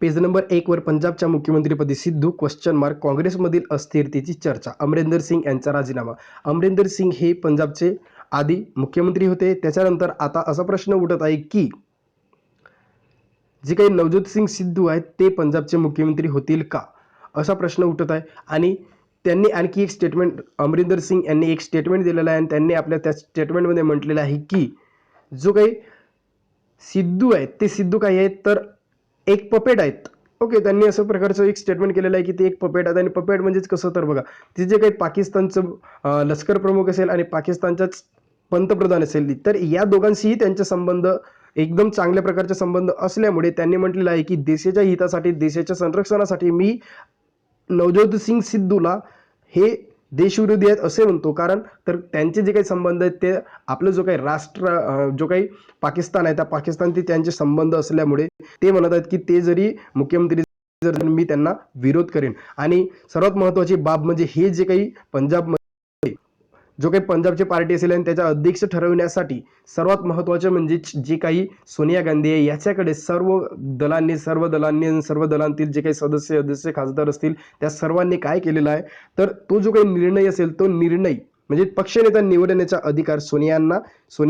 Page number 1 वर पंजाबच्या मुख्यमंत्रीपदी सिद्धू क्वेश्चन मार्क काँग्रेसमधील अस्थिरतेची चर्चा अमरिंदर सिंग यांचा राजीनामा। अमरिंदर सिंग हे पंजाबचे आधी मुख्यमंत्री होते। त्याच्यानंतर आता असा प्रश्न उठत आहे की जे काही नवजोत सिंग सिद्धू आहेत ते पंजाबचे मुख्यमंत्री होतील का, असा प्रश्न उठत आहे। आणि त्यांनी आणखी एक स्टेटमेंट, अमरिंदर सिंग यांनी एक स्टेटमेंट दिलेला आहे आणि त्यांनी आपल्या त्या स्टेटमेंटमध्ये म्हटलेलं आहे की जो काही सिद्धू आहेत ते सिद्धू काय आहेत तर एक पपेट आहेत। ओके, त्यांनी असं प्रकारचं एक स्टेटमेंट केलेलं आहे की ते एक पपेट आहेत। आणि पपेट म्हणजेच कसं तर बघा, ते जे काही पाकिस्तानचं लष्कर प्रमुख असेल आणि पाकिस्तानच्याच पंतप्रधान असेल, तर या दोघांशीही त्यांचे संबंध एकदम चांगल्या प्रकारचे संबंध असल्यामुळे त्यांनी म्हटलेलं आहे की देशाच्या हितासाठी, देशाच्या संरक्षणासाठी मी नवजोत सिंग सिद्धूला हे देशविरोधी आहेत असे म्हणतो। कारण तर त्यांचे जे काही संबंध आहेत ते आपलं जो काही राष्ट्र जो काही पाकिस्तान आहे त्या पाकिस्तानशी त्यांचे संबंध असल्यामुळे ते म्हणत आहेत की ते जरी मुख्यमंत्री जर मी त्यांना विरोध करेन। आणि सर्वात महत्त्वाची बाब म्हणजे हे जे काही पंजाब जो काही पंजाबची पार्टी असेल आणि त्याच्या अध्यक्ष ठरवण्यासाठी सर्वात महत्त्वाचं म्हणजे जे काही सोनिया गांधी आहे याच्याकडे सर्व दलांतील जे काही सदस्य खासदार असतील त्या सर्वांनी काय केलेलं आहे तर तो जो काही निर्णय असेल तो निर्णय म्हणजे पक्षनेता निवडण्याचा अधिकार सोनिया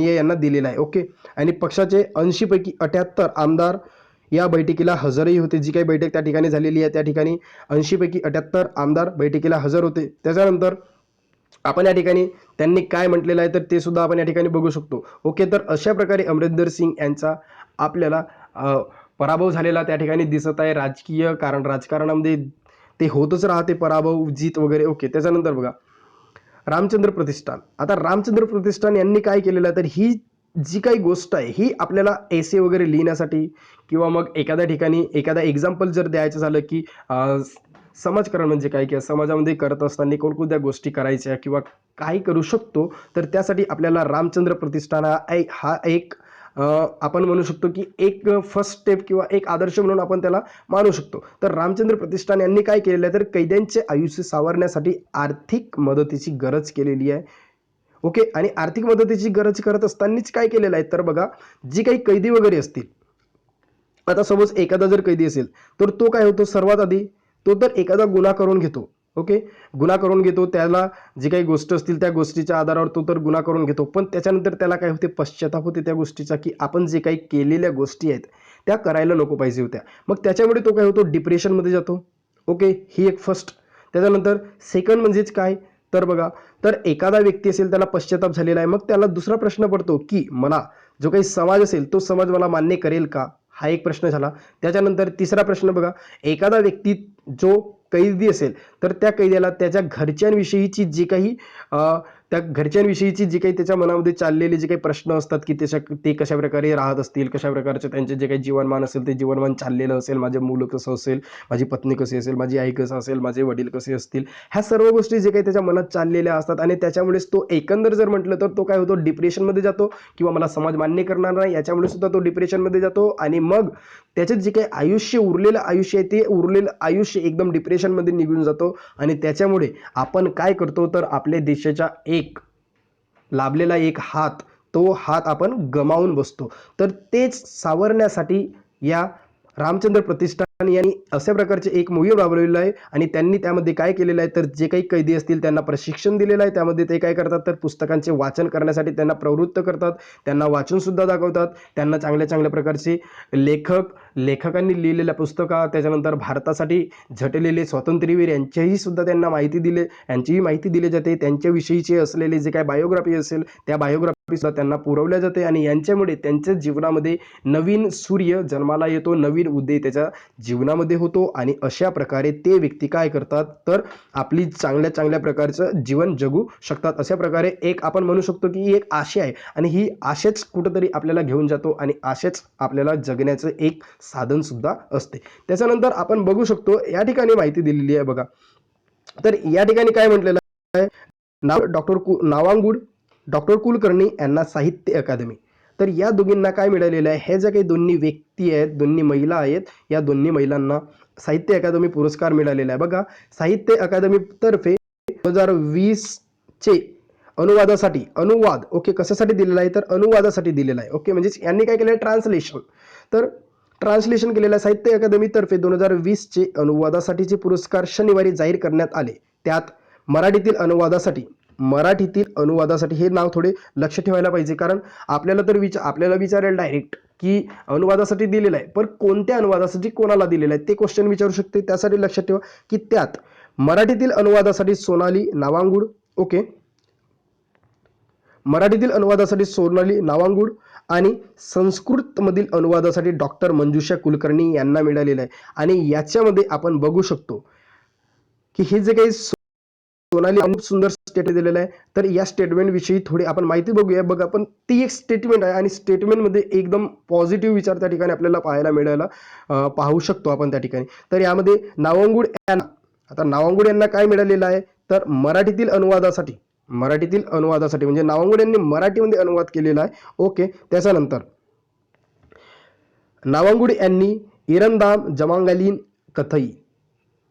यांना दिलेला आहे। ओके, आणि पक्षाचे 80 पैकी 78 आमदार या बैठकीला हजरही होते। जी काही बैठक त्या ठिकाणी झालेली आहे त्या ठिकाणी 80 पैकी 78 आमदार बैठकीला हजर होते। त्याच्यानंतर आपण या ठिकाणी त्यांनी काय म्हटलेलं आहे तर ते सुद्धा आपण या ठिकाणी बघू शकतो। ओके, तर अशा प्रकारे अमरिंदर सिंग यांचा आपल्याला पराभव झालेला त्या ठिकाणी दिसत आहे। राजकीय कारण राजकारणामध्ये ते होतच राहते पराभव जीत वगैरे। ओके, त्याच्यानंतर बघा रामचंद्र प्रतिष्ठान। आता रामचंद्र प्रतिष्ठान यांनी काय केलेलं आहे तर ही जी काही गोष्ट आहे ही आपल्याला एसे वगैरे लिहिण्यासाठी किंवा मग एखाद्या ठिकाणी एखादा एक्झाम्पल जर द्यायचं झालं की समाजकारण म्हणजे काय किंवा समाजामध्ये करत असताना कोणकोणत्या गोष्टी करायच्या किंवा काय करू शकतो तर त्यासाठी आपल्याला रामचंद्र प्रतिष्ठान हा एक आपण म्हणू शकतो की एक फर्स्ट स्टेप किंवा एक आदर्श म्हणून आपण त्याला मानू शकतो। तर रामचंद्र प्रतिष्ठान यांनी काय केलेलं आहे तर कैद्यांचे आयुष्य सावरण्यासाठी आर्थिक मदतीची गरज केलेली आहे। ओके, आणि आर्थिक मदतीची गरज करत असतानाच काय केलेलं आहे तर बघा जी काही कैदी वगैरे असतील, आता सपोज एखादा जर कैदी असेल तर तो काय होतो सर्वात आधी तो तर एखादा गुन्हा करून घेतो। ओके, गुन्हा करून घेतो, त्याला जी काही गोष्ट असतील त्या गोष्टीच्या आधारावर तो तर गुन्हा करून घेतो, पण त्याच्यानंतर त्याला काय होते पश्चाताप होते त्या गोष्टीचा की आपण जे काही केलेल्या गोष्टी आहेत त्या करायला नको पाहिजे होत्या। मग त्याच्यामुळे तो काय होतो डिप्रेशनमध्ये जातो। ओके, ही एक फर्स्ट। त्याच्यानंतर सेकंड म्हणजेच काय तर बघा, तर एखादा व्यक्ती असेल त्याला पश्चाताप झालेला आहे, मग त्याला दुसरा प्रश्न पडतो की मला जो काही समाज असेल तो समाज मला मान्य करेल का, हा एक प्रश्न झाला। त्याच्यानंतर तिसरा प्रश्न बघा, एखादा व्यक्ती जो कैदी असेल तर त्या कैद्याला त्याच्या घरच्यांविषयीची जी काही त्या घरच्यांविषयीची जी काही त्याच्या मनामध्ये चाललेले जे काही प्रश्न असतात की ते कशा प्रकारे राहत असतील, कशा प्रकारचे त्यांचे जे काही जीवनमान असेल ते जीवनमान चाललेलं असेल, माझे मुलं कसं असेल, माझी पत्नी कशी असेल, माझी आई कसं असेल, माझे वडील कसे असतील, ह्या सर्व गोष्टी जे काही त्याच्या मनात चाललेल्या असतात आणि त्याच्यामुळेच तो एकंदर जर म्हटलं तर तो काय होतो डिप्रेशनमध्ये जातो किंवा मला समाज मान्य करणार नाही याच्यामुळे सुद्धा तो डिप्रेशनमध्ये जातो। आणि मग त्याच्यात जे काही उरलेलं आयुष्य आहे ते उरलेलं आयुष्य एकदम डिप्रेशनमध्ये निघून जातो। आणि त्याच्यामुळे आपण काय करतो तर आपल्या देशाच्या एक लाभलेला एक हात, तो हात आपण गमावून बसतो। तर तेच सावरण्यासाठी या रामचंद्र प्रतिष्ठान यांनी अशा प्रकारचे एक मोहीम राबवलेलं आहे। आणि त्यांनी त्यामध्ये काय केलेलं आहे तर जे काही कैदी असतील त्यांना प्रशिक्षण दिलेलं आहे। त्यामध्ये ते काय करतात तर पुस्तकांचे वाचन करण्यासाठी त्यांना प्रवृत्त करतात, त्यांना वाचून सुद्धा दाखवतात, त्यांना चांगल्या चांगल्या प्रकारचे लेखकांनी लिहिलेल्या पुस्तका, त्याच्यानंतर भारतासाठी झटलेले स्वातंत्र्यवीर यांचीही सुद्धा त्यांना यांचीही माहिती दिली जाते। त्यांच्याविषयीचे असलेले जे काय बायोग्राफी असेल त्या बायोग्राफी सुद्धा त्यांना पुरवल्या जाते। आणि यांच्यामुळे त्यांच्या जीवनामध्ये नवीन सूर्य जन्माला येतो, नवीन उदय त्याच्या जीवनामध्ये होतो। आणि अशा प्रकारे ते व्यक्ती काय करतात तर आपली चांगल्या चांगल्या प्रकारचं जीवन जगू शकतात। अशा प्रकारे एक आपण म्हणू शकतो की ही एक आशा आहे आणि ही आशेच कुठंतरी आपल्याला घेऊन जातो आणि आशेच आपल्याला जगण्याचं एक साधन सुद्धा असते। त्याच्यानंतर आपण बघू शकतो या ठिकाणी माहिती दिलेली आहे बघा, तर या ठिकाणी काय म्हटलेलं आहे डॉक्टर कुलकर्णी यांना साहित्य अकादमी। तर या दोघींना काय मिळालेलं आहे, हे ज्या काही दोन्ही व्यक्ती आहेत, दोन्ही महिला आहेत, या दोन्ही महिलांना साहित्य अकादमी पुरस्कार मिळालेला आहे। बघा, साहित्य अकादमी तर्फे 2020 चे अनुवाद ओके कशासाठी दिलेला आहे तर अनुवादासाठी दिलेला आहे। ओके, म्हणजे यांनी काय केलं ट्रान्सलेशन। तर ट्रान्सलेशन केलेल्या साहित्य अकादमीतर्फे 2020चे अनुवादासाठीचे पुरस्कार शनिवारी जाहीर करण्यात आले. त्यात मराठीतील अनुवादासाठी हे नाव थोडे लक्ष ठेवायला पाहिजे, कारण आपल्याला विचारेल डायरेक्ट की अनुवादासाठी दिलेलं आहे, पण कोणत्या अनुवादासाठी कोणाला दिलेलं आहे ते क्वेश्चन विचारू शकते. त्यासाठी लक्षात ठेवा की त्यात मराठीतील अनुवादासाठी सोनाली नावांगुड, ओके, मराठीतील अनुवादासाठी सोनाली नावांगुड आणि संस्कृतमधील अनुवादासाठी डॉक्टर मंजुषा कुलकर्णी यांना मिळालेलं आहे. आणि याच्यामध्ये आपण बघू शकतो की हे जे काही सोनाली खूप सुंदर स्टेटमेंट दिलेलं आहे. तर या स्टेटमेंट विषयी थोडी आपण माहिती बघूया. बघा, आपण ती एक स्टेटमेंट आहे आणि स्टेटमेंटमध्ये एकदम पॉझिटिव्ह विचार त्या ठिकाणी आपल्याला पाहू शकतो आपण त्या ठिकाणी. तर यामध्ये नावांगुड यांना काय मिळालेलं आहे, तर मराठीतील अनुवादासाठी म्हणजे नावांगुड यांनी मराठीमध्ये अनुवाद केलेला आहे, ओके. त्याच्यानंतर नावांगुड यांनी इरंदाम जमांगलीन कथई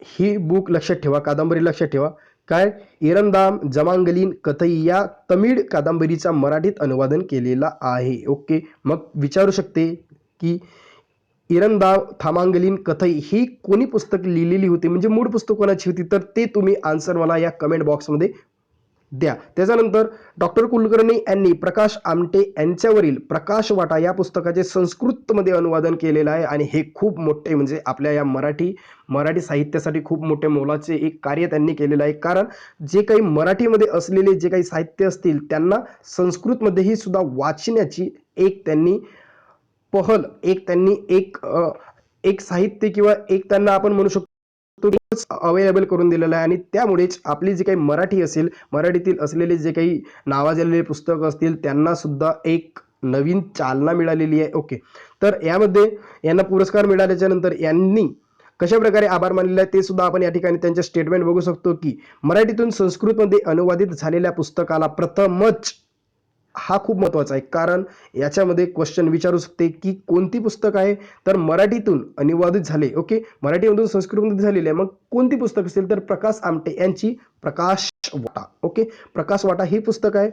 ही बुक लक्षात ठेवा, कादंबरी लक्षात ठेवा. काय, इरंदाम जमांगलीन कथई या तमिळ कादंबरीचा मराठीत अनुवादन केलेला आहे, ओके. मग विचारू शकते की इरंदाम थामांगलीन कथई ही कोणी पुस्तक लिहिलेली होती, म्हणजे मूळ पुस्तक कोणाची होती, तर ते तुम्ही आन्सर मला या कमेंट बॉक्समध्ये द्या. त्याच्यानंतर डॉक्टर कुलकर्णी यांनी प्रकाश आमटे यांच्यावरील प्रकाश वाटा या पुस्तकाचे संस्कृतमध्ये अनुवादन केलेलं आहे. आणि हे खूप मोठे, म्हणजे आपल्या या मराठी साहित्यासाठी खूप मोठे मोलाचे एक कार्य त्यांनी केलेलं आहे. कारण जे काही मराठीमध्ये असलेले जे काही साहित्य असतील त्यांना संस्कृतमध्येही सुद्धा वाचण्याची एक त्यांनी पहल, एक साहित्य किंवा एक त्यांना आपण म्हणू शकतो अवेलेबल करून दिलेला आहे. आणि त्यामुळेच आपली जी काही मराठी असेल, मराठीतील असलेले जे काही नावाजलेले पुस्तक असतील त्यांना सुद्धा एक नवीन चालना मिळालेली आहे, ओके. तर यामध्ये यांना पुरस्कार मिळाल्याच्या नंतर यांनी कशा प्रकारे आभार मानलेला आहे ते सुद्धा आपण या ठिकाणी त्यांचे स्टेटमेंट बघू शकतो की मराठीतून संस्कृतमध्ये अनुवादित झालेल्या पुस्तकाला प्रथमच, हा खूप महत्वाचा आहे, कारण याच्यामध्ये क्वेश्चन विचारू शकते की कोणती पुस्तक आहे, तर मराठीतून अनुवादित झाले, ओके, मराठीमधून संस्कृतमध्ये झालेले आहे. मग कोणती पुस्तक असेल, तर प्रकाश आमटे यांची प्रकाश वाटा, ओके. प्रकाश वाटा ही पुस्तक आहे.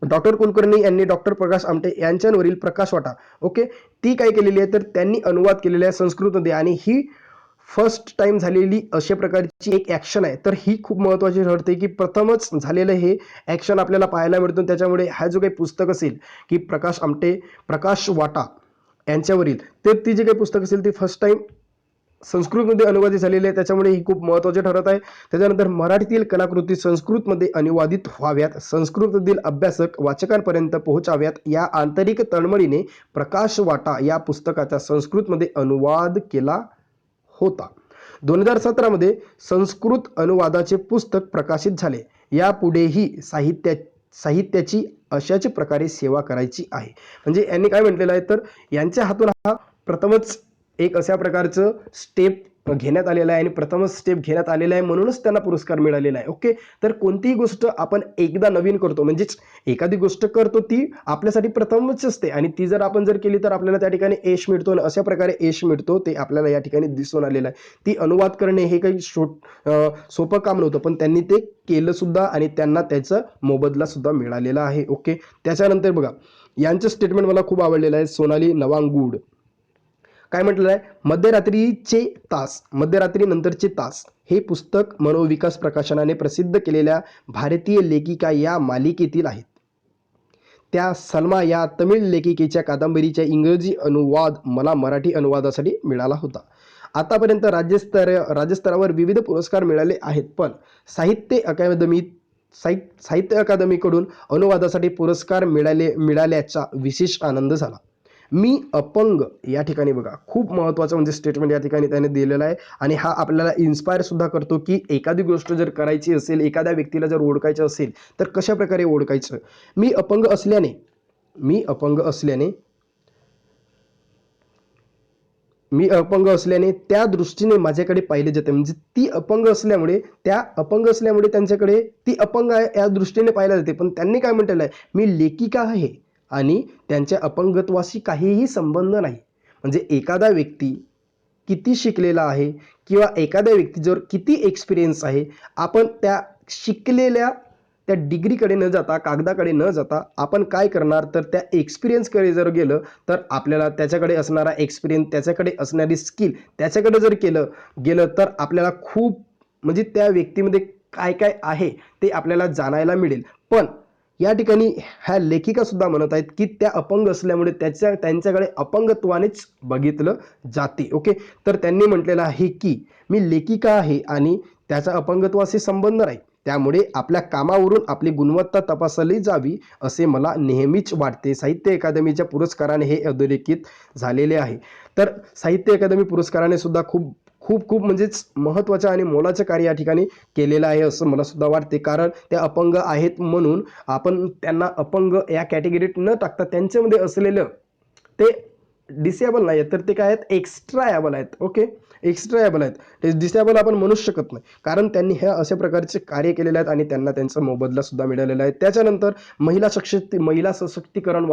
डॉक्टर कुलकर्णी यांनी डॉक्टर प्रकाश आमटे यांच्यावरील प्रकाश वाटा, ओके, ती काय केलेली आहे, तर त्यांनी अनुवाद केलेला आहे संस्कृतमध्ये. आणि ही फर्स्ट टाइम झालेली अशा प्रकारची एक ऍक्शन आहे. तर ही खूप महत्वाची ठरते की प्रथमच झालेलं हे ऍक्शन आपल्याला पाहायला मिळतं. त्याच्यामुळे हा जो काही पुस्तक असेल की प्रकाश आमटे प्रकाश वाटा यांच्यावरील, तर ती जे काही पुस्तक असेल ती फर्स्ट टाइम संस्कृतमध्ये अनुवादित झालेली आहे. त्याच्यामुळे ही खूप महत्वाचे ठरत आहे. त्याच्यानंतर मराठीतील कलाकृती संस्कृतमध्ये अनुवादित व्हाव्यात, संस्कृतमधील अभ्यासक वाचकांपर्यंत पोहोचाव्यात या आंतरिक तळमळीने प्रकाश वाटा या पुस्तकाचा संस्कृतमध्ये अनुवाद केला होता. 2017 संस्कृत अनुवादाचे पुस्तक प्रकाशित झाले. यापुढेही साहित्याची अशाच प्रकारे सेवा करायची आहे. म्हणजे यांनी काय म्हटलेलं आहे, तर यांच्या हातून हा प्रथमच एक अशा प्रकारचं स्टेप घेण्यात आलेला आहे आणि प्रथमच स्टेप घेण्यात आलेला आहे, म्हणूनच त्यांना पुरस्कार मिळालेला आहे, ओके. तर कोणतीही गोष्ट आपण एकदा नवीन करतो, म्हणजेच एखादी गोष्ट करतो ती आपल्यासाठी प्रथमच असते आणि ती जर आपण केली तर आपल्याला त्या ठिकाणी यश मिळतो आणि अशा प्रकारे यश मिळतो ते आपल्याला या ठिकाणी दिसून आलेलं आहे. ती अनुवाद करणे हे काही सोपं काम नव्हतं, पण त्यांनी ते केलं सुद्धा आणि त्यांना त्याचा मोबदला सुद्धा मिळालेला आहे, ओके. त्याच्यानंतर बघा, यांचं स्टेटमेंट मला खूप आवडलेलं आहे. सोनाली नवांगुड काय म्हटलेलं आहे, मध्यरात्री नंतरचे तास हे पुस्तक मनोविकास प्रकाशनाने प्रसिद्ध केलेल्या भारतीय लेखिका या मालिकेतील आहेत. त्या सलमा या तमिळ लेखिकेच्या कादंबरीचा इंग्रजी अनुवाद मला मराठी अनुवादासाठी मिळाला होता. आतापर्यंत राज्यस्तरावर विविध पुरस्कार मिळाले आहेत, पण साहित्य अकादमीकडून अनुवादासाठी पुरस्कार मिळाल्याचा विशेष आनंद झाला. मी अपंग, या ठिकाणी बघा खूप महत्वाचं म्हणजे स्टेटमेंट या ठिकाणी त्याने दिलेलं आहे आणि हा आपल्याला इन्स्पायर सुद्धा करतो की एखादी गोष्ट जर करायची असेल, एखाद्या व्यक्तीला जर ओळखायचं असेल तर कशा प्रकारे ओळखायचं. मी अपंग असल्याने त्या दृष्टीने माझ्याकडे पाहिले जाते, म्हणजे ती अपंग असल्यामुळे त्यांच्याकडे ती अपंग आहे या दृष्टीने पाहिलं जाते. पण त्यांनी काय म्हटलेलं आहे, मी लेखिका आहे आणि त्यांच्या अपंगत्वाशी काहीही संबंध नाही. म्हणजे एखादा व्यक्ती किती शिकलेला आहे किंवा एखाद्या व्यक्तीजवळ किती एक्सपिरियन्स आहे, आपण त्या शिकलेल्या त्या डिग्रीकडे न जाता, कागदाकडे न जाता आपण काय करणार, तर त्या एक्सपिरियन्सकडे जर गेलं तर आपल्याला त्याच्याकडे असणारा एक्सपिरियन्स, त्याच्याकडे असणारी स्किल, त्याच्याकडे जर गेलं तर आपल्याला खूप म्हणजे त्या व्यक्तीमध्ये काय काय आहे ते आपल्याला जाणायला मिळेल. पण या ठिकाणी ह्या लेखिका सुद्धा म्हणत आहेत की त्या अपंग असल्यामुळे त्यांच्याकडे अपंगत्वानेच बघितलं जाते. ओके, तर त्यांनी म्हटलेलं आहे की मी लेखिका आहे आणि त्याचा अपंगत्वाशी संबंध नाही, त्यामुळे आपल्या कामावरून आपली गुणवत्ता तपासली जावी असे मला नेहमीच वाटते. साहित्य अकादमीच्या पुरस्काराने हे अधोरेखित झालेले आहे. तर साहित्य अकादमी पुरस्काराने सुद्धा खूप खूप खूप म्हणजेच महत्त्वाचं आणि मोलाचं कार्य या ठिकाणी केलेलं आहे असं मला सुद्धा वाटते. कारण ते अपंग आहेत म्हणून आपण त्यांना अपंग या कॅटेगरीत न टाकता त्यांच्यामध्ये असलेलं ते डिसेबल नाही आहेत, तर ते काय आहेत, एक्स्ट्रा ॲबल आहेत. ओके, एक्स्ट्रा ॲबल आहेत, ते डिसेबल आपण म्हणूच शकत नाही, कारण त्यांनी ह्या अशा प्रकारचे कार्य केलेले आहेत आणि त्यांना त्यांचा मोबदला सुद्धा मिळालेला आहे. त्याच्यानंतर महिला सशक्तीकरण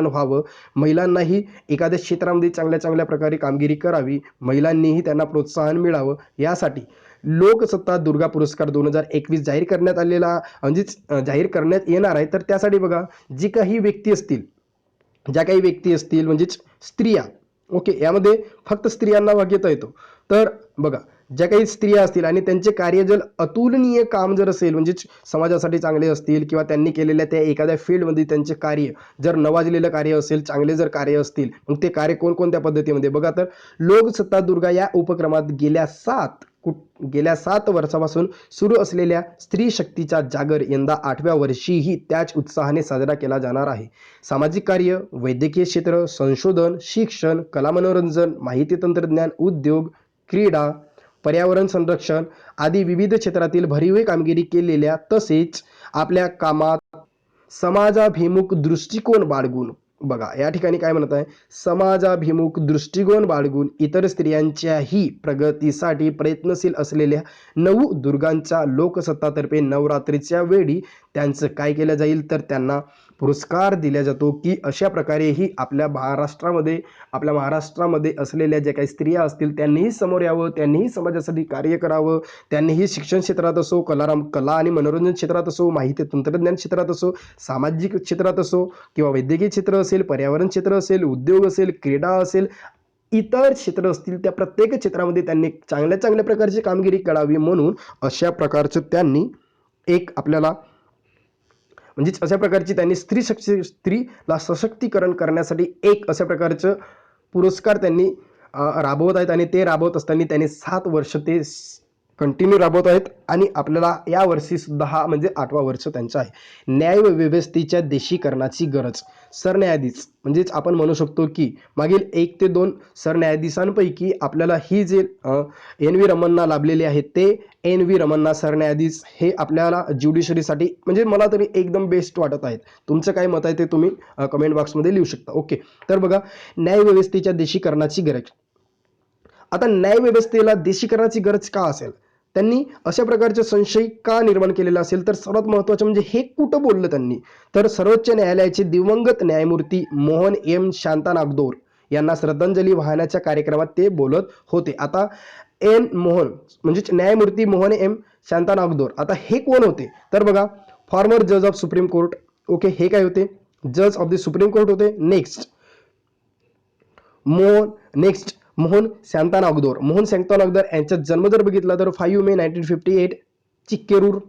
व्हावं, महिलांनाही एखाद्या क्षेत्रामध्ये चांगल्या चांगल्या प्रकारे कामगिरी करावी, महिलांनीही त्यांना प्रोत्साहन मिळावं, यासाठी लोकसत्ता दुर्गा पुरस्कार 2021 जाहीर करण्यात आलेला, म्हणजेच जाहीर करण्यात येणार आहे. तर त्यासाठी बघा, ज्या काही व्यक्ती असतील म्हणजेच स्त्रिया, ओके, यामध्ये फक्त स्त्रियांना भाग घेता येतो. तर बघा, ज्या काही स्त्रिया असतील आणि त्यांचे कार्य जर अतुलनीय काम जर असेल, म्हणजेच समाजासाठी चांगले असतील किंवा त्यांनी केलेल्या त्या एखाद्या फील्डमध्ये त्यांचे कार्य जर नवाजलेलं कार्य असेल, चांगले जर कार्य असतील, मग ते कार्य कोणकोणत्या पद्धतीमध्ये बघा, तर लोकसत्ता दुर्गा या उपक्रमात गेल्या 7 वर्षापासून सुरू असलेल्या स्त्री शक्तीचा जागर यंदा 8व्या वर्षीही त्याच उत्साहाने साजरा केला जाणार आहे. सामाजिक कार्य, वैद्यकीय क्षेत्र, संशोधन, शिक्षण, कला, मनोरंजन, माहिती तंत्रज्ञान, उद्योग, क्रीडा, पर्यावरण संरक्षण आदी विविध क्षेत्रातील भरीव कामगिरी केलेल्या, तसेच आपल्या कामात समाजाभिमुख दृष्टिकोन बाळगून, बघा या ठिकाणी काय म्हणत आहे, समाजाभिमुख दृष्टिकोन बाळगून इतर स्त्रियांच्याही प्रगतीसाठी प्रयत्नशील असलेल्या 9 दुर्गांच्या लोकसत्तातर्फे नवरात्रीच्या वेळी त्यांचं काय केलं जाईल, तर त्यांना पुरस्कार दिला जातो की अशा प्रकारेही आपल्या महाराष्ट्रामध्ये असलेल्या ज्या काही स्त्रिया असतील त्यांनीही समोर यावं, त्यांनीही समाजासाठी कार्य करावं, त्यांनीही शिक्षण क्षेत्रात असो, कला आणि मनोरंजन क्षेत्रात असो, माहिती तंत्रज्ञान क्षेत्रात असो, सामाजिक क्षेत्रात असो किंवा वैद्यकीय क्षेत्र असेल, पर्यावरण क्षेत्र असेल, उद्योग असेल, क्रीडा असेल, इतर क्षेत्र असतील, त्या प्रत्येक क्षेत्रामध्ये त्यांनी चांगल्या चांगल्या प्रकारची कामगिरी करावी, म्हणून अशा प्रकारचं त्यांनी एक आपल्याला म्हणजेच अशा प्रकारची त्यांनी स्त्रीला सशक्तीकरण करण्यासाठी एक अशा प्रकारचं पुरस्कार त्यांनी राबवत आहेत आणि ते राबवत असताना त्यांनी 7 वर्ष ते कंटिन्यू राबवत आहेत आणि आपल्याला या वर्षी सुद्धा हा म्हणजे 8वा वर्ष त्यांचा आहे. न्यायव्यवस्थेच्या देशीकरणाची गरज. सरन्यायाधीश म्हणजेच आपण म्हणू शकतो की मागील 1 ते 2 सरन्यायाधीशांपैकी आपल्याला ही जे एन व्ही रमन्ना लाभलेले आहेत, ते एन व्ही रमन्ना सरन्यायाधीश हे आपल्याला ज्युडिशरीसाठी म्हणजे मला तरी एकदम बेस्ट वाटत आहेत. तुमचं काय मत आहे ते तुम्ही कमेंट बॉक्समध्ये लिहू शकता. ओके, तर बघा, न्यायव्यवस्थेच्या देशीकरणाची गरज. आता न्यायव्यवस्थेला देशीकरणाची गरज का असेल, त्यांनी अशा प्रकारचे संशय का निर्माण केलेला असेल, तर सर्वात महत्त्वाचं म्हणजे हे कुठं बोललं त्यांनी, तर सर्वोच्च न्यायालयाचे दिवंगत न्यायमूर्ती मोहन एम शांतानागौदर यांना श्रद्धांजली वाहण्याच्या कार्यक्रमात ते बोलत होते. आता म्हणजेच न्यायमूर्ती मोहन एम शांतानागौदर, आता हे कोण होते, तर बघा, फॉर्मर जज ऑफ सुप्रीम कोर्ट. ओके, हे काय होते, जज ऑफ द सुप्रीम कोर्ट होते. नेक्स्ट मोहन शांतानागौदर यांचा जन्म जर बघितला तर 5 मे 1958 चिक्केरूर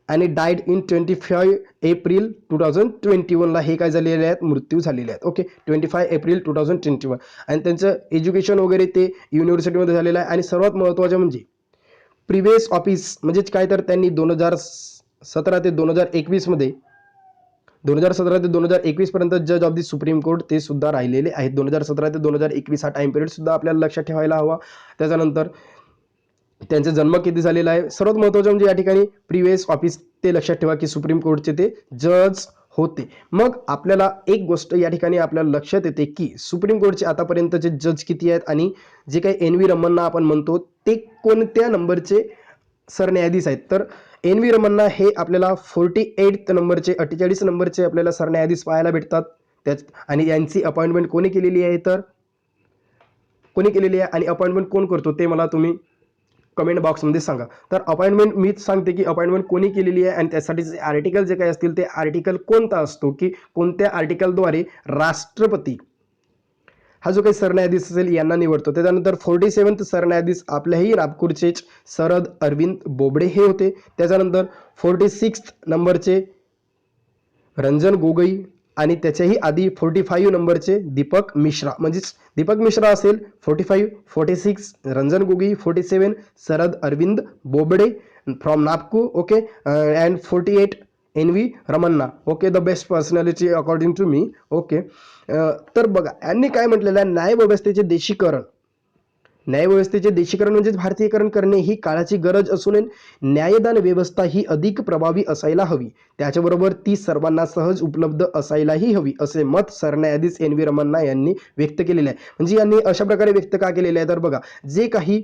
आणि डाईड इन 25 एप्रिल 2021 ला हे काय झालेले आहेत, मृत्यू झालेले आहेत. Okay, 25 April 2021. आणि त्यांचं एज्युकेशन वगैरे ते युनिव्हर्सिटीमध्ये झालेलं आहे. आणि सर्वात महत्त्वाचं म्हणजे प्रिव्हियस ऑफिस म्हणजेच काय, तर त्यांनी 2017 ते 2021 पर्यंत जज ऑफ द सुप्रीम कोर्ट ते सुद्धा राहिलेले आहेत. 2017 ते 2021 हा टाइम पिरियड सुद्धा आपल्याला लक्षात ठेवायला हवा. त्याच्यानंतर त्यांचा जन्म किती झालेला आहे, सर्वात महत्त्वाचं म्हणजे या ठिकाणी प्रिव्हियस ऑफिस ते लक्षात ठेवा की सुप्रीम कोर्टचे ते जज होते. मग आपल्याला एक गोष्ट या ठिकाणी आपल्याला लक्षात येते की सुप्रीम कोर्टचे आतापर्यंतचे जज किती आहेत आणि जे काही एन व्ही रमन्ना आपण म्हणतो ते कोणत्या नंबरचे सरन्यायाधीश आहेत, तर एन व्ही रमन्ना हे आपल्याला 48 नंबरचे 48 नंबरचे आपल्याला सरन्यायाधीश पाहायला भेटतात. आणि यांची अपॉइंटमेंट कोणी केलेली आहे आणि अपॉइंटमेंट कोण करतो ते मला तुम्ही कमेंट बॉक्समध्ये सांगा. तर अपॉइंटमेंट मीच सांगते की अपॉइंटमेंट कोणी केलेली आहे आणि त्यासाठीचे आर्टिकल जे काही असतील ते आर्टिकल कोणता असतो, की कोणत्या आर्टिकलद्वारे राष्ट्रपती हा जो काही सरन्यायाधीश असेल यांना निवडतो. त्याच्यानंतर 47th सरन्यायाधीश आपल्याही नागपूरचेच शरद अरविंद बोबडे हे होते. त्याच्यानंतर 46th नंबरचे रंजन गोगोई आणि त्याच्याही आधी 45 नंबरचे दीपक मिश्रा, म्हणजेच दीपक मिश्रा असेल 45, 46 Ranjan Gogoi, 47 Sharad Arvind Bobde from Nagpur, okay, and 48 NV Ramana, okay, the best personality according to me, okay. तर बघा यांनी काय म्हटलेलं आहे, न्यायव्यवस्थेचे देशीकरण. न्यायव्यवस्थेचे देशीकरण म्हणजे भारतीयकरण करणे ही काळाची गरज असून न्यायदान व्यवस्था ही अधिक प्रभावी असायला हवी, त्याच्याबरोबर ती सर्वांना सहज उपलब्ध असायलाही हवी, असे मत सरन्यायाधीश NV रमन्ना यांनी व्यक्त केलेले आहे. म्हणजे यांनी अशा प्रकारे व्यक्त का केलेले आहे, तर बघा जे काही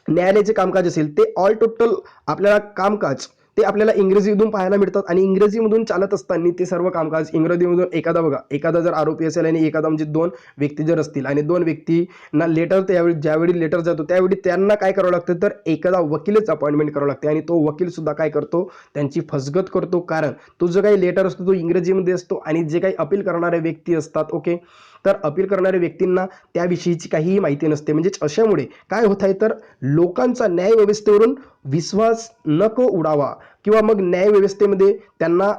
न्यायालयाचे कामकाज असेल ते ऑल टोटल आपल्याला कामकाज ते आपल्याला इंग्रजीमधून पाहायला मिळतात आणि इंग्रजीमधून चालत असताना ते सर्व कामकाज इंग्रजीमधून एखादा जर आरोपी असेल आणि एखादा म्हणजे दोन व्यक्ती जर असतील आणि दोन व्यक्तींना लेटर त्यावेळी ज्यावेळी लेटर जातो त्यावेळी त्यांना काय करावं लागतं, तर एखादा वकीलच अपॉइंटमेंट करावं लागते आणि तो वकील सुद्धा काय करतो, त्यांची फसगत करतो. कारण तो जो काही लेटर असतो तो इंग्रजीमध्ये असतो आणि जे काही अपील करणारे व्यक्ती असतात, ओके, तर अपील करणाऱ्या व्यक्तींना त्याविषयीची काहीही माहिती नसते. म्हणजेच अशामुळे काय होत आहे, तर लोकांचा न्याय व्यवस्थेवरून विश्वास नको उडावा किंवा मग न्याय व्यवस्थेमध्ये त्यांना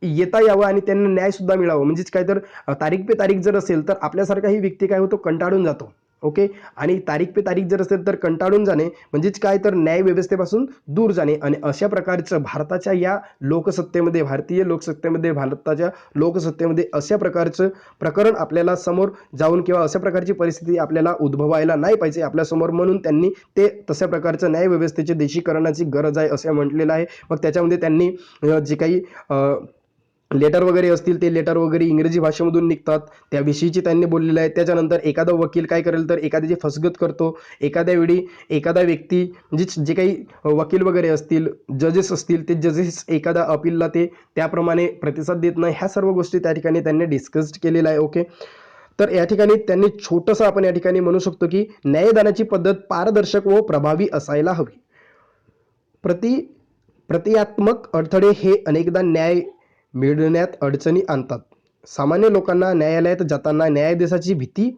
येता यावं आणि त्यांना न्याय सुद्धा मिळावं. म्हणजेच काय, तर तारीख पे तारीख जर असेल तर आपल्यासारखाही व्यक्ती काय होतो, कंटाळून जातो, ओके. आणि तारीख पे तारीख जर असेल तर कंटाळून जाणे म्हणजेच काय, तर न्याय व्यवस्थेपासून दूर जाणे. आणि अशा प्रकारचं भारताच्या या लोकसत्तेमध्ये, भारतीय लोकसत्तेमध्ये, भारताच्या लोकसत्तेमध्ये अशा प्रकारचं प्रकरण आपल्याला समोर जाऊन किंवा अशा प्रकारची परिस्थिती आपल्याला उद्भवायला नाही पाहिजे आपल्यासमोर, म्हणून त्यांनी ते तशा प्रकारचं न्याय व्यवस्थेचे देशीकरणाची गरज आहे असं म्हटलेलं आहे. मग त्याच्यामध्ये त्यांनी जे काही लेटर वगैरे असतील ते लेटर वगैरे इंग्रजी भाषेमधून निघतात त्याविषयीची त्यांनी बोललेलं आहे. त्याच्यानंतर एखादा वकील काय करेल, तर एखाद्याची फसगत करतो, एखाद्या वेळी एखादा व्यक्ती म्हणजे जे काही वकील वगैरे असतील, जजेस असतील, ते जजेस एखादा अपीलला ते त्याप्रमाणे प्रतिसाद देत नाही. ह्या सर्व गोष्टी त्या ठिकाणी त्यांनी डिस्कस केलेल्या आहे, ओके. तर या ठिकाणी त्यांनी छोटंसं आपण या ठिकाणी म्हणू शकतो की न्यायदानाची पद्धत पारदर्शक व प्रभावी असायला हवी. प्रतियात्मक अडथळे हे अनेकदा न्याय मिळण्यात अडचणी आणतात. सामान्य लोकांना न्यायालयात जाताना न्यायाधीशाची भीती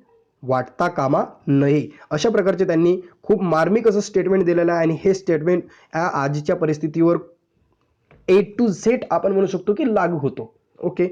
वाटता कामा नये, अशा प्रकारचे त्यांनी खूप मार्मिक असं स्टेटमेंट दिलेलं आहे. आणि हे स्टेटमेंट या आजच्या परिस्थितीवर A to Z आपण म्हणू शकतो की लागू होतो, ओके.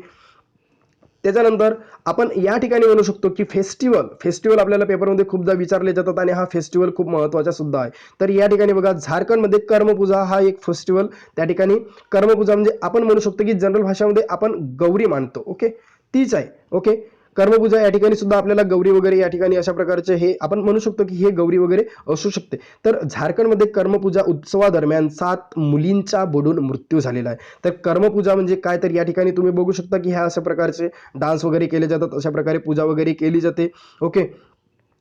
त्याच्यानंतर आपण या ठिकाणी म्हणू शकतो की फेस्टिवल आपल्याला पेपरमध्ये खूपदा विचारले जातात आणि हा फेस्टिवल खूप महत्त्वाचा सुद्धा आहे. तर या ठिकाणी बघा झारखंडमध्ये कर्मपूजा हा एक फेस्टिवल, त्या ठिकाणी कर्मपूजा म्हणजे आपण म्हणू शकतो की जनरल भाषामध्ये आपण गौरी मानतो, ओके, तीच आहे, ओके. कर्मपूजा या ठिकाणी सुद्धा आपल्याला गौरी वगैरे या ठिकाणी अशा प्रकारचे हे आपण म्हणू शकतो की हे गौरी वगैरे असू शकते. तर झारखंडमध्ये कर्मपूजा उत्सवादरम्यान 7 मुलींचा बुडून मृत्यू झालेला आहे. तर कर्मपूजा म्हणजे काय, तर या ठिकाणी तुम्ही बघू शकता की ह्या अशा प्रकारचे डान्स वगैरे केले जातात, अशा प्रकारे पूजा वगैरे केली जाते, ओके.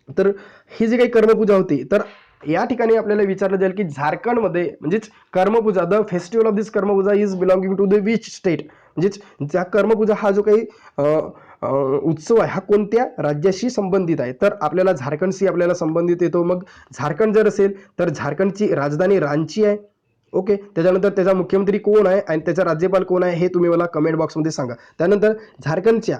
तर ही जी काही कर्मपूजा होती, तर या ठिकाणी आपल्याला विचारलं जाईल की झारखंडमध्ये म्हणजेच Karmapuja, the festival of this Karmapuja is belonging to the which state, म्हणजेच ज्या कर्मपूजा हा जो काही उत्सव आहे हा कोणत्या राज्याशी संबंधित आहे, तर आपल्याला झारखंडशी आपल्याला संबंधित येतो. मग झारखंड जर असेल तर झारखंडची राजधानी रांची आहे, ओके. त्याच्यानंतर त्याचा मुख्यमंत्री कोण आहे आणि त्याचा राज्यपाल कोण आहे हे तुम्ही मला कमेंट बॉक्समध्ये सांगा. त्यानंतर झारखंडच्या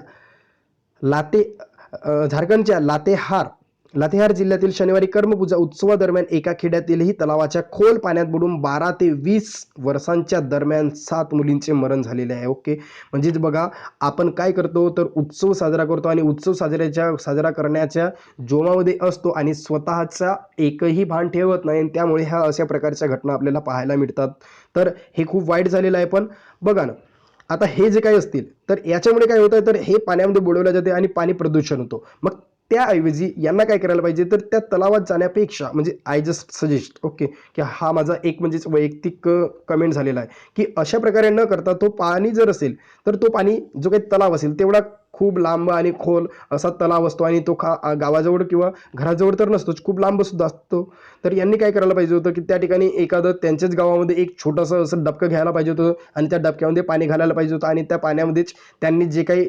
लातेहार जिल्ह्यातील शनिवारी कर्मपूजा उत्सवादरम्यान एका खेड्यातीलही तलावाच्या खोल पाण्यात बुडून 12 ते 20 वर्षांच्या दरम्यान 7 मुलींचे मरण झालेले आहे, ओके. म्हणजेच बघा आपण काय करतो, तर उत्सव साजरा करतो आणि उत्सव साजरा करण्याच्या जोमामध्ये असतो आणि स्वतःचा एकही भान ठेवत नाही, त्यामुळे ह्या अशा प्रकारच्या घटना आपल्याला पाहायला मिळतात. तर हे खूप वाईट झालेलं आहे. पण बघा ना, आता हे जे काही असतील तर याच्यामुळे काय होतं, तर हे पाण्यामध्ये बुडवलं जाते आणि पाणी प्रदूषण होतो. मग त्याऐवजी यांना काय करायला पाहिजे, तर त्या तलावात जाण्यापेक्षा म्हणजे आय जस्ट सजेस्ट, ओके, की हा माझा एक म्हणजेच वैयक्तिक कमेंट झालेला आहे की अशा प्रकारे न करता तो पाणी जर असेल तर तो पाणी जो काही तलाव असेल तेवढा खूप लांब आणि खोल असा तलाव असतो आणि तो गावाजवळ किंवा घराजवळ तर नसतोच, खूप लांब सुद्धा असतो. तर यांनी काय करायला पाहिजे होतं की त्या ठिकाणी एखादं त्यांच्याच गावामध्ये एक छोटंसं असं डबकं घ्यायला पाहिजे होतं आणि त्या डबक्यामध्ये पाणी घालायला पाहिजे होतं आणि त्या पाण्यामध्येच त्यांनी जे काही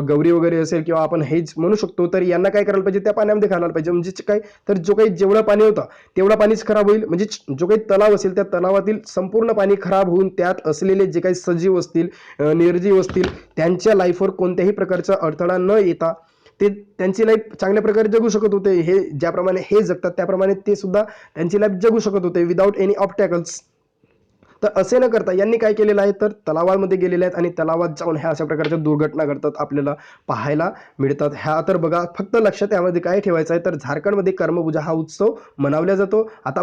गौरी वगैरे असेल किंवा आपण हेच म्हणू शकतो, तर यांना काय करायला पाहिजे, त्या पाण्यामध्ये घालायला पाहिजे. म्हणजे काय, तर जो काही जेवढं पाणी होतं तेवढं पाणीच खराब होईल. म्हणजे जो काही तलाव असेल त्या तलावातील संपूर्ण पाणी खराब होऊन त्यात असलेले जे काही सजीव असतील, निर्जीव असतील, त्यांच्या लाईफवर कोणत्याही प्रकारचा अडथळा न येता ते त्यांची लाईफ चांगल्या प्रकारे जगू शकत होते. हे ज्याप्रमाणे हे जगतात त्याप्रमाणे ते सुद्धा त्यांची लाईफ जगू शकत होते विदाऊट एनी ऑब्स्टॅकल्स. तर असे न करता यांनी काय केलेलं आहे, तर तलावामध्ये गेलेले आहेत आणि तलावात जाऊन ह्या अशा प्रकारच्या दुर्घटना घडतात आपल्याला पाहायला मिळतात. ह्या तर बघा, फक्त लक्षात यामध्ये काय ठेवायचं आहे, तर झारखंडमध्ये कर्मपूजा हा उत्सव मनवला जातो. आता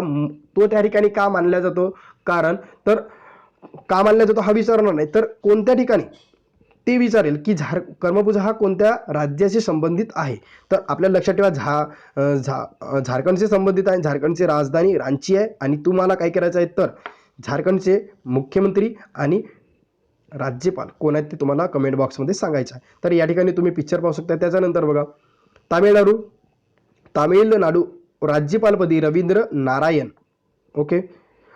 तो त्या ठिकाणी का मानला जातो, कारण तर का मानला जातो हा विचारणार नाही, तर कोणत्या ठिकाणी ते विचारेल की कर्मपूजा हा कोणत्या राज्याशी संबंधित आहे. तर आपल्याला लक्षात ठेवा, झारखंडशी संबंधित आहे. झारखंडची राजधानी रांची आहे आणि तुम्हाला काय करायचं आहे, तर झारखंडचे मुख्यमंत्री आणि राज्यपाल कोण आहेत ते तुम्हाला कमेंट बॉक्समध्ये सांगायचं आहे. तर या ठिकाणी तुम्ही पिक्चर पाहू शकता. त्याच्यानंतर बघा, तामिळनाडू तामिळनाडू राज्यपालपदी रवींद्र नारायण. ओके,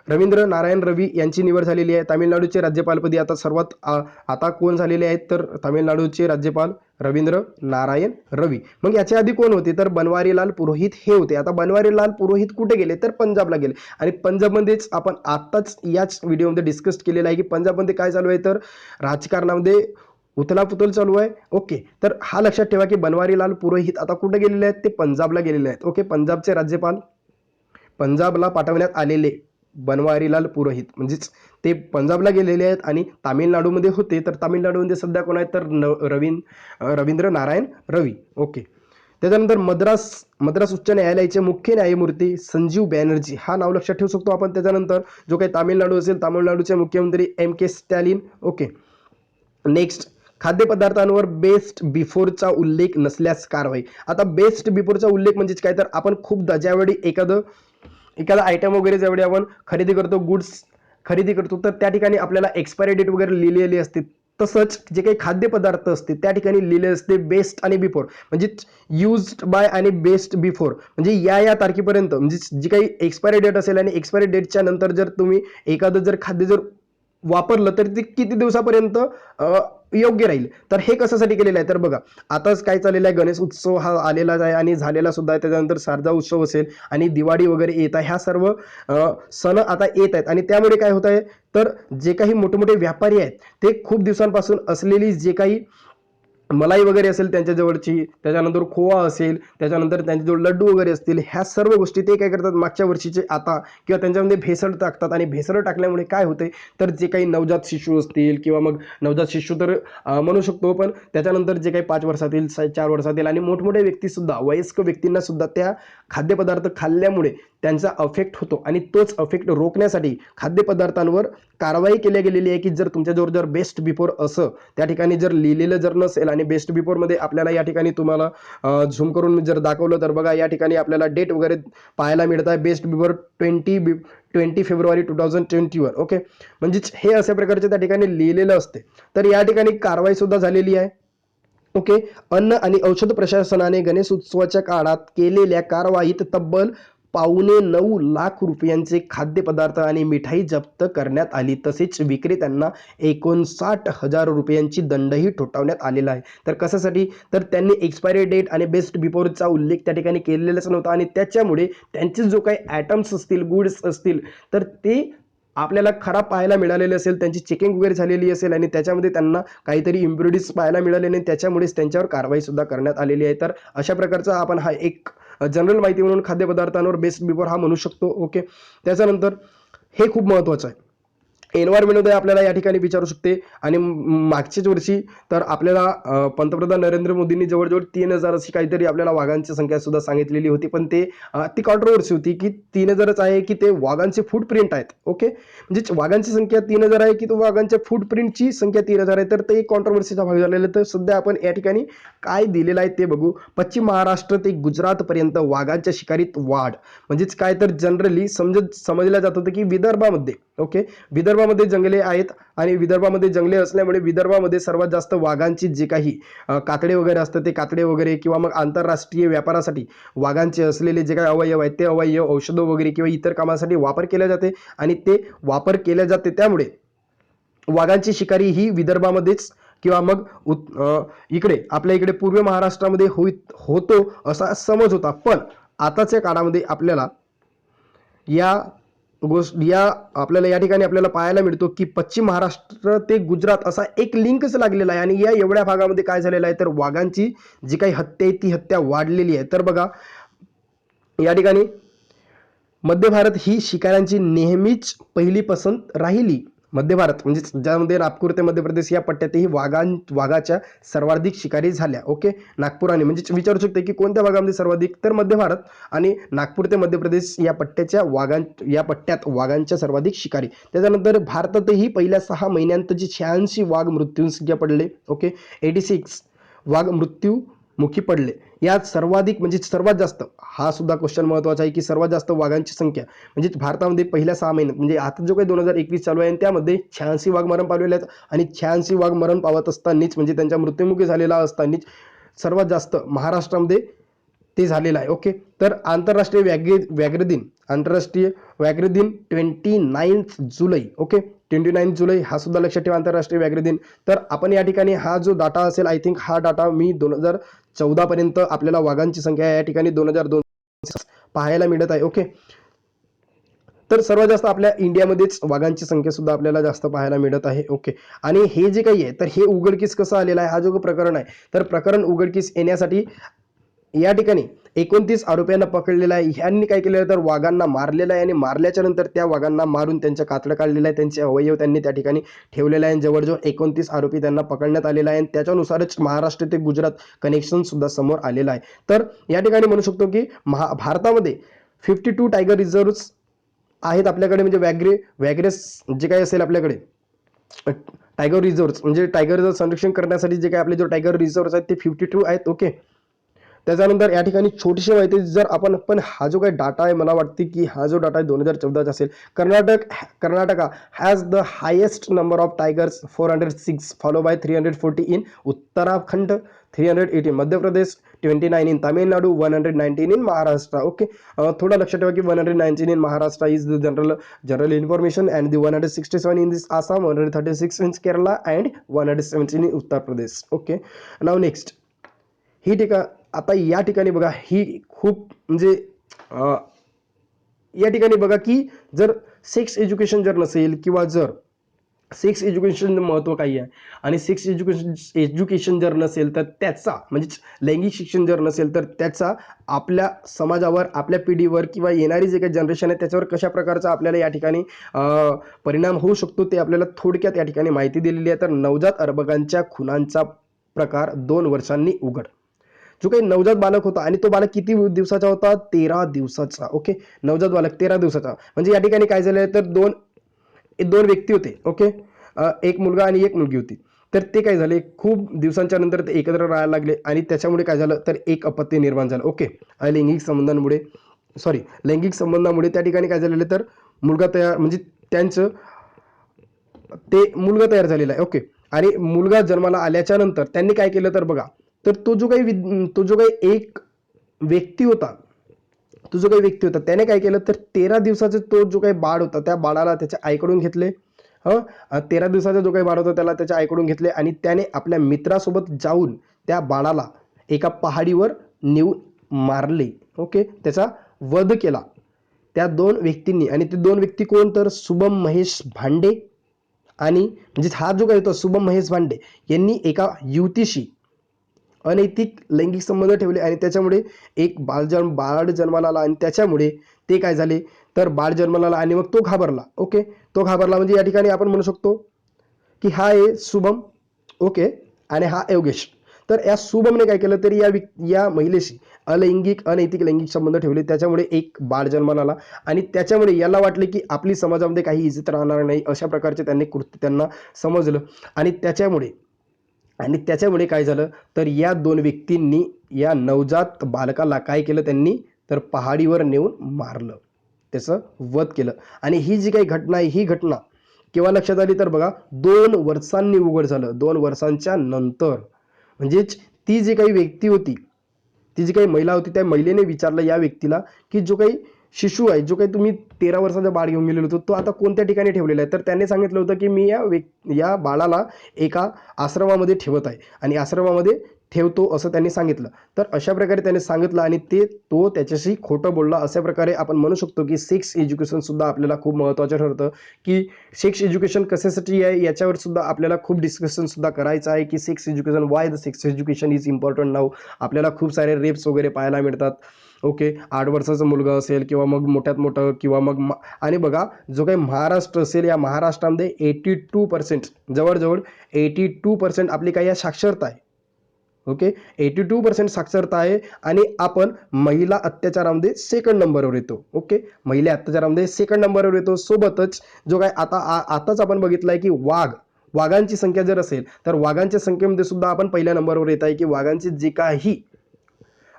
रवींद्र नारायण रवी यांची निवड झालेली आहे तामिळनाडूचे राज्यपालपदी. आता कोण झालेले आहेत, तर तामिळनाडूचे राज्यपाल रवींद्र नारायण रवी. मग याच्या आधी कोण होते, तर बनवारीलाल पुरोहित हे होते. आता बनवारीलाल पुरोहित कुठे गेले, तर पंजाबला गेले. आणि पंजाबमध्येच आपण आताच याच व्हिडिओमध्ये डिस्कस केलेलं आहे की पंजाबमध्ये काय चालू आहे, तर राजकारणामध्ये उथलापुथल चालू आहे. ओके, तर हा लक्षात ठेवा की बनवारीलाल पुरोहित आता कुठे गेलेले आहेत, ते पंजाबला गेलेले आहेत. ओके, पंजाबचे राज्यपाल पंजाबला पाठवण्यात आलेले बनवारीलाल पुरोहित म्हणजेच ते पंजाबला गेलेले आहेत आणि तामिळनाडूमध्ये होते. तर तामिळनाडूमध्ये सध्या कोण आहेत, तर रवींद्र नारायण रवी. ओके, त्याच्यानंतर मद्रास उच्च न्यायालयाचे मुख्य न्यायमूर्ती संजीव बॅनर्जी हा नाव लक्षात ठेवू शकतो आपण. त्याच्यानंतर जो काही तामिळनाडू असेल, तामिळनाडूचे मुख्यमंत्री M.K. स्टॅलिन. ओके, नेक्स्ट, खाद्यपदार्थांवर बेस्ट बिफोरचा उल्लेख नसल्यास कारवाई. आता बेस्ट बिफोरचा उल्लेख म्हणजेच काय, तर आपण खूपदा ज्यावेळी एखादा आयटम वगैरे ज्यावेळी आपण खरेदी करतो, गुड्स खरेदी करतो, तर त्या ठिकाणी आपल्याला एक्सपायरी डेट वगैरे लिहिलेली असते. तसंच जे काही खाद्यपदार्थ असते त्या ठिकाणी लिहिले असते बेस्ट आणि बिफोर, म्हणजे युज्ड बाय आणि बेस्ट बिफोर, म्हणजे या तारखेपर्यंत, म्हणजे जी काही एक्सपायरी डेट असेल आणि एक्सपायरी डेटच्या नंतर जर तुम्ही एखादं जर खाद्य जर वापरलं तर ते किती दिवसापर्यंत योग्य राहील. तर हे कशासाठी केलेलं आहे, तर बघा, आताच काय चाललेलं आहे, गणेश उत्सव हा आलेलाच आहे आणि झालेला सुद्धा आहे. त्याच्यानंतर शारदा उत्सव असेल आणि दिवाळी वगैरे येत आहे. ह्या सर्व सण आता येत आहेत आणि त्यामुळे काय होत आहे, तर जे काही मोठे व्यापारी आहेत ते खूप दिवसांपासून असलेली जे काही मलाई वगैरे असेल त्यांच्या जवळची, त्याच्यानंतर खोवा असेल, त्याच्यानंतर त्यांच्याजवळ लड्डू वगैरे असतील, ह्या सर्व गोष्टी ते काय करतात, मागच्या वर्षीचे आता किंवा त्यांच्यामध्ये भेसळ टाकतात. आणि भेसळ टाकल्यामुळे काय होते, तर जे काही नवजात शिशु असतील किंवा मग नवजात शिशु तर म्हणू शकतो, पण त्याच्यानंतर जे काही 5 वर्षातील 4 वर्षातील आणि मोठमोठे व्यक्तीसुद्धा, वयस्क व्यक्तींना सुद्धा त्या खाद्यपदार्थ खाल्ल्यामुळे त्यांचा अफेक्ट होतो आणि तोच अफेक्ट रोखण्यासाठी खाद्यपदार्थांवर कारवाई केली गेलेली आहे की जर तुमच्याजवळ जर बेस्ट बिफोर असं त्या ठिकाणी जर लिहिलेलं जर नसेल, आणि बेस्ट बिफोरमध्ये आपल्याला या ठिकाणी तुम्हाला झूम करून जर दाखवलं तर बघा, या ठिकाणी आपल्याला डेट वगैरे पाहायला मिळत आहे. Best before 20 February 2021. ओके, म्हणजेच हे अशा प्रकारचे त्या ठिकाणी लिहिलेलं असते. तर या ठिकाणी कारवाई सुद्धा झालेली आहे. ओके, अन्न आणि औषध प्रशासनाने गणेश उत्सवाच्या काळात केलेल्या कारवाईत तब्बल ₹9.25 लाख खाद्यपदार्थ आणि मिठाई जप्त करण्यात आली. तसेच विक्रेत्यांना ₹59,000 दंडही ठोठावण्यात आलेला आहे. तर कशासाठी, तर त्यांनी एक्सपायरी डेट आणि बेस्ट बिफोरचा उल्लेख त्या ठिकाणी केलेलाच नव्हता आणि त्याच्यामुळे त्यांचे जो काही आयटम्स असतील, गुड्स असतील, तर ते आपल्याला खराब पाहायला मिळालेले असेल, त्यांची चेकिंग वगैरे झालेली असेल आणि त्याच्यामध्ये त्यांना काहीतरी इम्प्युरिटीज पाहायला मिळाले नाही, त्याच्यामुळेच त्यांच्यावर कारवाई सुद्धा करण्यात आलेली आहे. तर अशा प्रकारचा आपण हा एक जनरल माहिती म्हणून खाद्यपदार्थांवर बेस्ट बिफोर हा म्हणू शकतो. ओके, त्याच्यानंतर हे खूप महत्त्वाचं आहे. एन्व्हायरमेंटमध्ये आपल्याला या ठिकाणी विचारू शकते. आणि मागच्याच वर्षी तर आपल्याला पंतप्रधान नरेंद्र मोदींनी जवळजवळ 3,000 अशी काहीतरी आपल्याला वाघांची संख्या सुद्धा सांगितलेली होती, पण ती कॉन्ट्रोवर्सी होती की 3,000च आहे की ते वाघांचे फूटप्रिंट आहेत. ओके, म्हणजे वाघांची संख्या 3,000 आहे की तो वाघांच्या फूटप्रिंटची संख्या 3,000 आहे. तर ते एक कॉन्ट्रोवर्सीचा भाग झालेला आहे. तर सध्या आपण या ठिकाणी काय दिलेलं आहे ते बघू. पश्चिम महाराष्ट्र ते गुजरातपर्यंत वाघांच्या शिकारीत वाढ. म्हणजेच काय, तर जनरली समजलं जात होतं की विदर्भामध्ये ओके. विदर्भामध्ये जंगले आहेत आणि विदर्भामध्ये जंगले असल्यामुळे विदर्भामध्ये सर्वात जास्त वाघांची जे काही कातडे वगैरे असतात ते कातडे वगैरे किंवा मग आंतरराष्ट्रीय व्यापारासाठी वाघांचे असलेले जे काही अवयव आहेत ते अवयव औषधं वगैरे किंवा इतर कामासाठी वापर केला जाते आणि ते वापर केल्या जाते. त्यामुळे वाघांची शिकारी ही विदर्भामध्येच किंवा मग इकडे आपल्या इकडे पूर्व महाराष्ट्रामध्ये होतो असा समज होता. पण आताच्या काळामध्ये आपल्याला या ठिकाणी आपल्याला पाहायला मिळतो की पश्चिम महाराष्ट्र ते गुजरात असा एक लिंकच लागलेला आहे आणि या एवढ्या भागामध्ये काय झालेलं आहे तर वाघांची जी काही हत्या आहे ती हत्या वाढलेली आहे. तर बघा या ठिकाणी मध्य भारत ही शिकाऱ्यांची नेहमीच पहिली पसंत राहिली. मध्य भारत म्हणजे ज्यामध्ये नागपूर ते मध्य प्रदेश या पट्ट्यातही वाघाच्या सर्वाधिक शिकारी झाल्या. ओके. नागपूर आणि म्हणजे विचारू शकते की कोणत्या भागामध्ये सर्वाधिक, तर मध्य भारत आणि नागपूर ते मध्य प्रदेश या पट्ट्यात वाघांच्या सर्वाधिक शिकारी. त्याच्यानंतर भारतातही पहिल्या 6 महिन्यांत जी 86 वाघ मृत्यूसंख्या पडले. ओके. 86 वाघ मृत्यूमुखी पडले. यात सर्वाधिक म्हणजे सर्वात जास्त, हा सुद्धा क्वेश्चन महत्वाचा आहे की सर्वात जास्त वाघांची संख्या म्हणजे भारतामध्ये पहिल्या 6 महिन्यात म्हणजे आता जो काही 2021 चालू आहे त्यामध्ये 86 वाघ मरण पावलेले आहेत आणि 86 वाघ मरण पावत असतानाच म्हणजे त्यांच्या मृत्युमुखी झालेला असतानाच सर्वात जास्त महाराष्ट्रामध्ये ते झालेलं आहे. ओके. तर आंतरराष्ट्रीय व्याघ्र दिन 29 जुलै. ओके. 29 जुलै हा सुद्धा लक्षात ठेवा, आंतरराष्ट्रीय व्याघ्र दिन. तर आपण या ठिकाणी हा जो डाटा असेल आय थिंक हा डाटा मी 2014 पर्यंत आपल्याला वाघांची संख्या या ठिकाणी 2002 पाहायला मिळत आहे. ओके. तर सर्वात जास्त आपल्या इंडियामध्येच वाघांची संख्या सुद्धा आपल्याला जास्त पाहायला मिळत आहे. ओके. आणि हे जे काही आहे तर हे उघडकीस कसं आलेलं आहे, हा जो प्रकरण आहे तर प्रकरण उघडकीस येण्यासाठी या ठिकाणी 29 आरोपींना पकडलेलं आहे. ह्यांनी काय केलेलं आहे तर वाघांना मारलेलं आहे आणि मारल्याच्या नंतर त्या वाघांना मारून त्यांच्या कातडं काढलेलं आहे, त्यांचे अवयव त्यांनी त्या ठिकाणी ठेवलेले आहे. जवळजवळ 29 आरोपी त्यांना पकडण्यात आलेला आहे आणि त्याच्यानुसारच महाराष्ट्र ते गुजरात कनेक्शन सुद्धा समोर आलेलं आहे. तर या ठिकाणी म्हणू शकतो की भारतामध्ये 52 टायगर रिझर्व्ह आहेत आपल्याकडे, म्हणजे व्याघ्रेस जे काही असेल आपल्याकडे टायगर रिझर्व्ह म्हणजे टायगरचं संरक्षण करण्यासाठी जे काही आपले जो टायगर रिझर्व्ह आहेत ते 52 आहेत. ओके. त्याच्यानंतर या ठिकाणी छोटीशी माहिती, जर आपण पण हा जो काही डाटा आहे मला वाटते की हा जो डाटा आहे 2014 असेल. Karnataka has the highest number of tigers 406 follow by 340 in Uttarakhand, 318 Madhya Pradesh, 29 in Tamil Nadu, 119 in Maharashtra. Okay. थोडा लक्षात ठेवा की 119 in Maharashtra is the general information and the 167 in this Assam, 136 in Kerala and 117 in Uttar Pradesh. Okay. Now next ही आता या ठिकाणी बघा ही खूप म्हणजे या ठिकाणी बघा की जर सेक्स एज्युकेशन जर नसेल किंवा जर सेक्स एज्युकेशन महत्व काही आहे आणि सेक्स एज्युकेशन जर नसेल तर त्याचा म्हणजे लैंगिक शिक्षण जर नसेल तर त्याचा आपल्या समाजावर, आपल्या पिढीवर किंवा येणारी जे काही जनरेशन आहे त्याच्यावर कशा प्रकारचा आपल्याला या ठिकाणी परिणाम होऊ शकतो ते आपल्याला थोडक्यात या ठिकाणी माहिती दिलेली आहे. तर नवजात अर्भकांच्या खुनांचा प्रकार 2 वर्षांनी उघड. जो काही नवजात बालक होता आणि तो बालक किती दिवसाचा होता, 13 दिवसाचा. ओके. नवजात बालक 13 दिवसाचा म्हणजे या ठिकाणी काय झालं तर दोन व्यक्ती होते. ओके. एक मुलगा आणि एक मुलगी होती. तर ते काय झाले खूप दिवसांच्या नंतर ते एकत्र राहायला लागले आणि त्याच्यामुळे काय झालं तर एक अपत्य निर्माण झालं. ओके. लैंगिक संबंधामुळे त्या ठिकाणी काय झालेलं तर मुलगा तयार म्हणजे त्यांचं ते मुलगा तयार झालेला आहे. ओके. आणि मुलगा जन्माला आल्याच्या नंतर त्यांनी काय केलं तर बघा, तर तो जो काही एक व्यक्ती होता त्याने काय केलं तर 13 दिवसाचा तो जो काही बाळ होता त्या बाळाला त्याच्या आईकडून घेतले. 13 दिवसाचा जो काही बाळ होता त्याला त्याच्या आईकडून घेतले आणि त्याने आपल्या मित्रासोबत जाऊन त्या बाळाला एका पहाडीवर नेऊन मारले. ओके. त्याचा वध केला त्या 2 व्यक्तींनी आणि ते 2 व्यक्ती कोण तर शुभम महेश भांडे आणि म्हणजे हा जो काही होता शुभम महेश भांडे यांनी एका युवतीशी अनैतिक लैंगिक संबंध ठेवले आणि त्याच्यामुळे एक बाळ जन्माला आला आणि त्याच्यामुळे ते काय झाले तर बाळ जन्माला आला आणि मग तो घाबरला. ओके. तो घाबरला म्हणजे या ठिकाणी आपण म्हणू शकतो की हा आहे शुभम. ओके. आणि हा योगेश. तर या शुभमने काय केलं तरी या महिलेशी अनैतिक लैंगिक संबंध ठेवले, त्याच्यामुळे एक बाळ जन्माला आला आणि त्याच्यामुळे याला वाटले की आपली समाजामध्ये काही इज्जत राहणार नाही अशा प्रकारचे त्यांना समजलं आणि त्याच्यामुळे काय झालं तर या 2 व्यक्तींनी या नवजात बालकाला काय केलं त्यांनी तर पहाडीवर नेऊन मारलं. त्याचं वध केलं. आणि ही जी काही घटना आहे, ही घटना केव्हा लक्षात आली तर बघा 2 वर्षांनी उघड झालं. 2 वर्षांच्या नंतर. म्हणजेच ती जी काही व्यक्ती होती, ती जी काही महिला होती, त्या महिलेने विचारलं या व्यक्तीला की जो काही शिशु आहे, जो काही तुम्ही 13 वर्षाचा बाळ घेऊन गेलेलो होतो, तो आता कोणत्या ठिकाणी ठेवलेला आहे? तर त्याने सांगितलं होतं की मी या बाळाला एका आश्रमामध्ये ठेवत आहे आणि आश्रमामध्ये ठेवतो असं त्यांनी सांगितलं. तर अशा प्रकारे त्याने सांगितलं आणि तो त्याच्याशी खोटं बोलला. अशा प्रकारे आपण म्हणू शकतो की सेक्स एज्युकेशन सुद्धा आपल्याला खूप महत्त्वाचं ठरतं, की सेक्स एज्युकेशन कशासाठी आहे याच्यावर सुद्धा आपल्याला खूप डिस्कशन सुद्धा करायचं आहे, की sex education, why the sex education is important now. आपल्याला खूप सारे रेप्स वगैरे पाहायला मिळतात. ओके, 8 वर्षाचा मुलगा असेल किंवा मग मोठ्यात मोठं किंवा मग आणि बघा जो काही महाराष्ट्र असेल, या महाराष्ट्रामध्ये 82% जवळजवळ 82% आपली काही साक्षरता आहे. ओके, 82% साक्षरता आहे आणि आपण महिला अत्याचारामध्ये सेकंड नंबरवर येतो. ओके, महिला अत्याचारामध्ये सेकंड नंबरवर येतो. सोबतच जो काय आताच आपण बघितलंय की वाघांची संख्या जर असेल तर वाघांच्या संख्येमध्ये सुद्धा आपण पहिल्या नंबरवर येत आहे, की वाघांची जे काही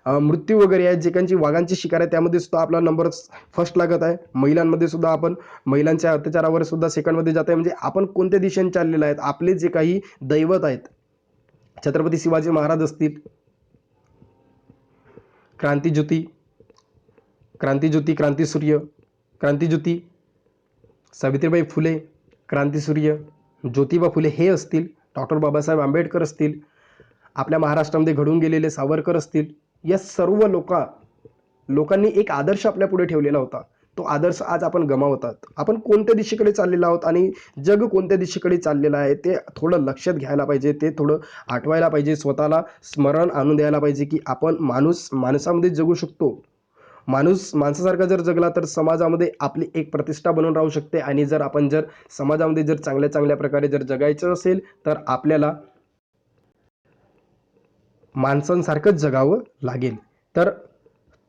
मृत्यू वगैरे आहे, जे काही वाघांची शिकार आहे त्यामध्ये सुद्धा आपला नंबर फर्स्ट लागत आहे. महिलांमध्ये सुद्धा आपण महिलांच्या अत्याचारावर सुद्धा सेकंडमध्ये जात आहे. म्हणजे आपण कोणत्या दिशेने चाललेलं आहेत, आपले जे काही दैवत आहेत, छत्रपती शिवाजी महाराज असतील, क्रांतिज्योती, क्रांतिसूर्य, क्रांतिज्योती, सावित्रीबाई फुले, क्रांतिसूर्य, ज्योतिबा फुले हे असतील, डॉक्टर बाबासाहेब आंबेडकर असतील, आपल्या महाराष्ट्रामध्ये घडून गेलेले सावरकर असतील, या सर्व लोकांनी एक आदर्श आपल्या पुढे ठेवलेला होता. तो आदर्श आज आपण गमावतात. आपण कोणत्या दिशेकडे चाललेलो आहोत आणि जग कोणत्या दिशेकडे चाललेलं आहे ते थोडं लक्षात घ्यायला पाहिजे. ते थोडं आठवायला पाहिजे. स्वतःला स्मरण आणून द्यायला पाहिजे की आपण माणसामध्ये जगू शकतो. माणूस माणसासारखा जर जगला तर समाजामध्ये आपली एक प्रतिष्ठा बनून राहू शकते. आणि जर समाजामध्ये जर चांगल्या चांगल्या प्रकारे जर जगायचं असेल तर आपल्याला माणसांसारखंच जगावं लागेल. तर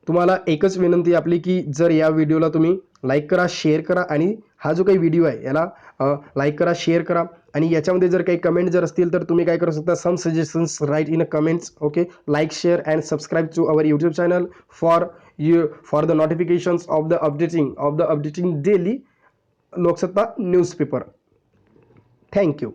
तुम्हाला एकच विनंती आपली की जर या व्हिडिओला तुम्ही लाईक करा, शेअर करा आणि हा जो काही व्हिडिओ आहे याला लाईक करा, शेअर करा आणि याच्यामध्ये जर काही कमेंट जर असतील तर तुम्ही काय करू शकता, some suggestions write in a comments. Okay, like, share and subscribe to our YouTube channel for the notifications of the updating daily Loksatta newspaper. Thank you.